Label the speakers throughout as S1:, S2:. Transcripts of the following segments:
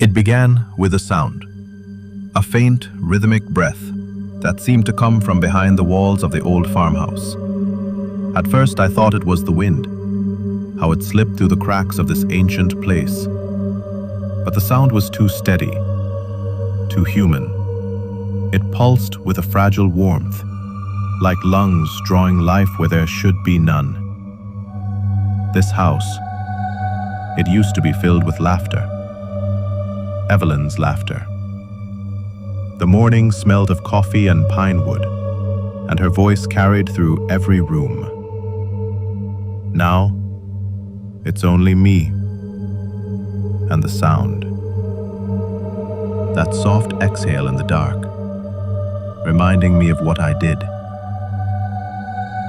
S1: It began with a sound, a faint, rhythmic breath that seemed to come from behind the walls of the old farmhouse. At first I thought it was the wind, how it slipped through the cracks of this ancient place. But the sound was too steady, too human. It pulsed with a fragile warmth, like lungs drawing life where there should be none. This house, it used to be filled with laughter. Evelyn's laughter. The morning smelled of coffee and pine wood, and her voice carried through every room. Now, it's only me and the sound. That soft exhale in the dark, reminding me of what I did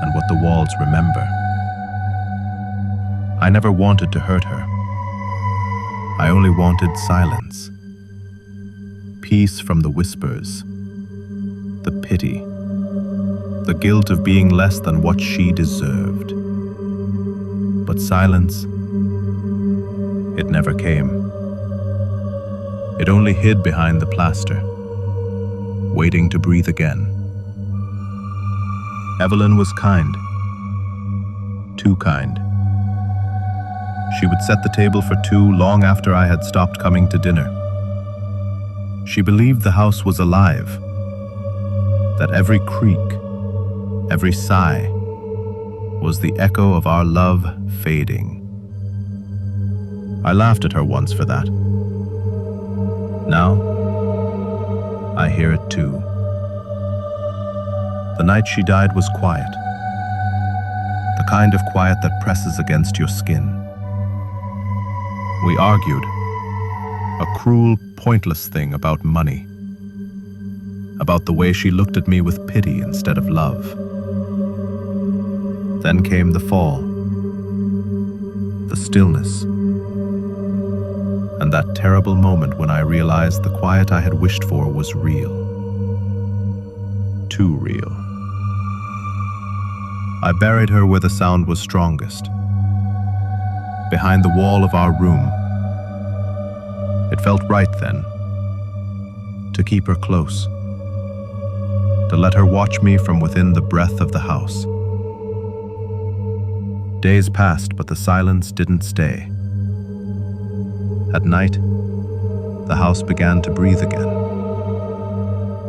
S1: and what the walls remember. I never wanted to hurt her. I only wanted silence. Peace from the whispers, the pity, the guilt of being less than what she deserved. But silence, it never came. It only hid behind the plaster, waiting to breathe again. Evelyn was kind, too kind. She would set the table for two long after I had stopped coming to dinner. She believed the house was alive, that every creak, every sigh, was the echo of our love fading. I laughed at her once for that. Now, I hear it too. The night she died was quiet, the kind of quiet that presses against your skin. We argued, a cruel, pointless thing about money, about the way she looked at me with pity instead of love. Then came the fall, the stillness, and that terrible moment when I realized the quiet I had wished for was real. Too real. I buried her where the sound was strongest, behind the wall of our room. It felt right then, to keep her close, to let her watch me from within the breath of the house. Days passed, but the silence didn't stay. At night, the house began to breathe again,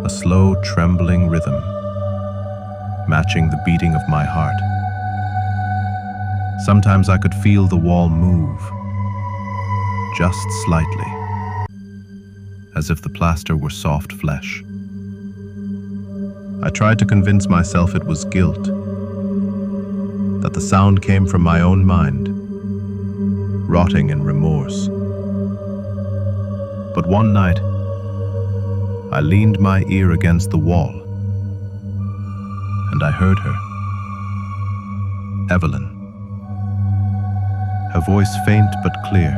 S1: a slow, trembling rhythm, matching the beating of my heart. Sometimes I could feel the wall move, just slightly, as if the plaster were soft flesh. I tried to convince myself it was guilt, that the sound came from my own mind, rotting in remorse. But one night, I leaned my ear against the wall, and I heard her. Evelyn. Her voice faint but clear,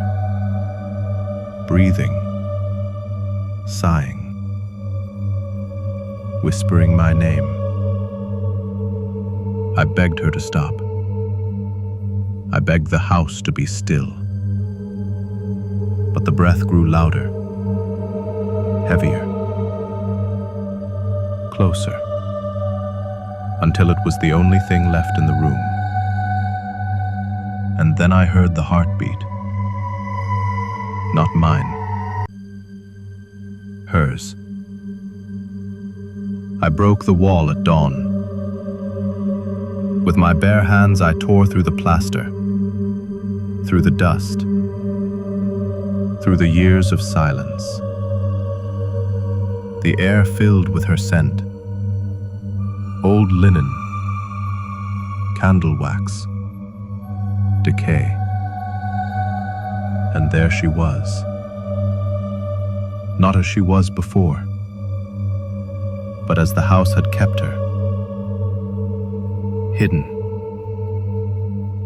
S1: breathing, sighing, whispering my name. I begged her to stop. I begged the house to be still. But the breath grew louder, heavier, closer, until it was the only thing left in the room. And then I heard the heartbeat. Not mine. Hers. I broke the wall at dawn. With my bare hands I tore through the plaster, through the dust, through the years of silence. The air filled with her scent. Old linen, candle wax, decay. And there she was. Not as she was before, but as the house had kept her. Hidden,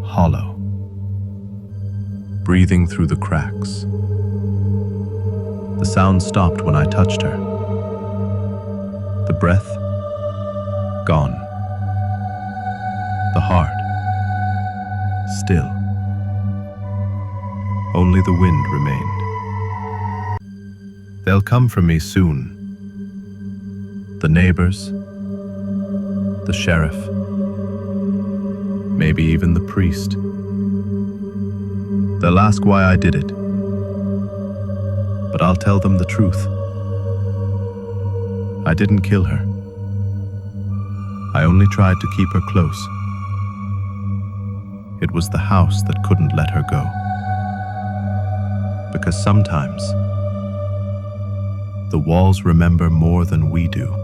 S1: hollow, breathing through the cracks. The sound stopped when I touched her. The breath, gone. The heart, still. Only the wind remained. They'll come for me soon. The neighbors, the sheriff, maybe even the priest. They'll ask why I did it, but I'll tell them the truth. I didn't kill her. I only tried to keep her close. It was the house that couldn't let her go. Because sometimes, the walls remember more than we do.